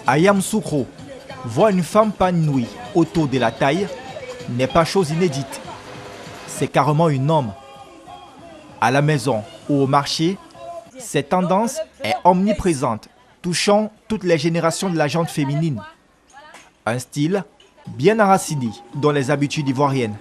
À Yamoussoukro, voir une femme panouie autour de la taille n'est pas chose inédite. C'est carrément un homme. À la maison ou au marché, cette tendance est omniprésente, touchant toutes les générations de la gente féminine. Un style bien enraciné dans les habitudes ivoiriennes.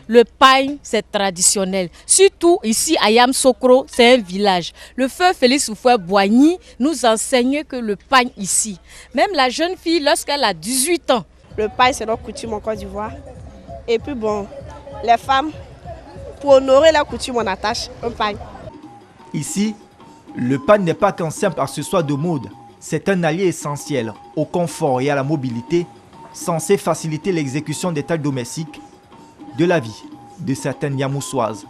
Le pagne, c'est traditionnel. Surtout ici à Yamoussoukro, c'est un village. Le feu Félix Houphouët-Boigny nous enseigne que le pagne ici. Même la jeune fille, lorsqu'elle a 18 ans. Le pagne, c'est notre coutume en Côte d'Ivoire. Et puis bon, les femmes, pour honorer la coutume, on attache un pagne. Ici, le pagne n'est pas qu'un simple accessoire de mode. C'est un allié essentiel au confort et à la mobilité, censé faciliter l'exécution des tâches domestiques de la vie de certaines Yamoussoises.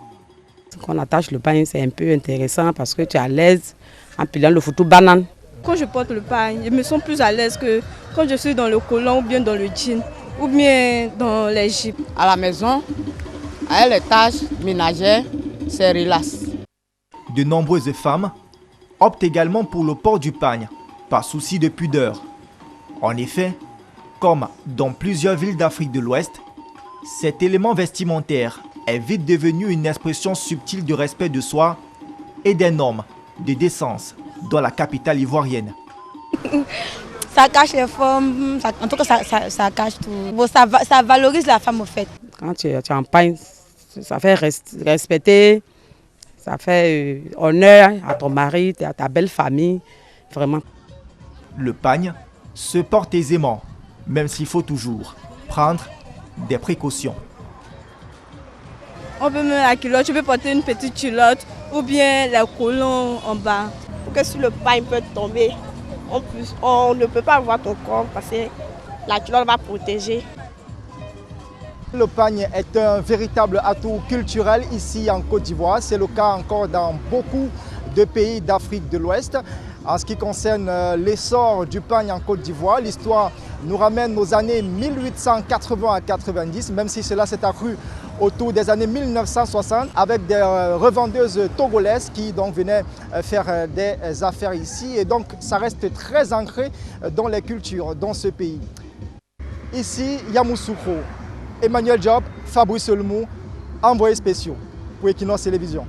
Quand on attache le pagne, c'est un peu intéressant parce que tu es à l'aise en pilant le photo banane. Quand je porte le pagne, je me sens plus à l'aise que quand je suis dans le collant ou bien dans le jean ou bien dans les jupes. À la maison, avec les tâches ménagères, c'est relax. De nombreuses femmes optent également pour le port du pagne, par souci de pudeur. En effet, comme dans plusieurs villes d'Afrique de l'Ouest, cet élément vestimentaire est vite devenu une expression subtile de respect de soi et des normes de décence dans la capitale ivoirienne. Ça cache les femmes, en tout cas ça cache tout. Bon, ça valorise la femme au fait. Quand tu es en pagne, ça fait respecter, ça fait honneur à ton mari, à ta belle famille, vraiment. Le pagne se porte aisément, même s'il faut toujours prendre des précautions. On peut mettre la culotte, tu peux porter une petite culotte ou bien les collants en bas. Pour que si le pagne peut tomber, on ne peut pas voir ton corps parce que la culotte va protéger. Le pagne est un véritable atout culturel ici en Côte d'Ivoire. C'est le cas encore dans beaucoup de pays d'Afrique de l'Ouest. En ce qui concerne l'essor du pagne en Côte d'Ivoire, l'histoire nous ramène aux années 1880 à 90, même si cela s'est accru autour des années 1960 avec des revendeuses togolaises qui donc venaient faire des affaires ici. Et donc ça reste très ancré dans les cultures dans ce pays. Ici, Yamoussoukro. Emmanuel Job, Fabrice Olmou, envoyés spéciaux pour Equinox Télévision.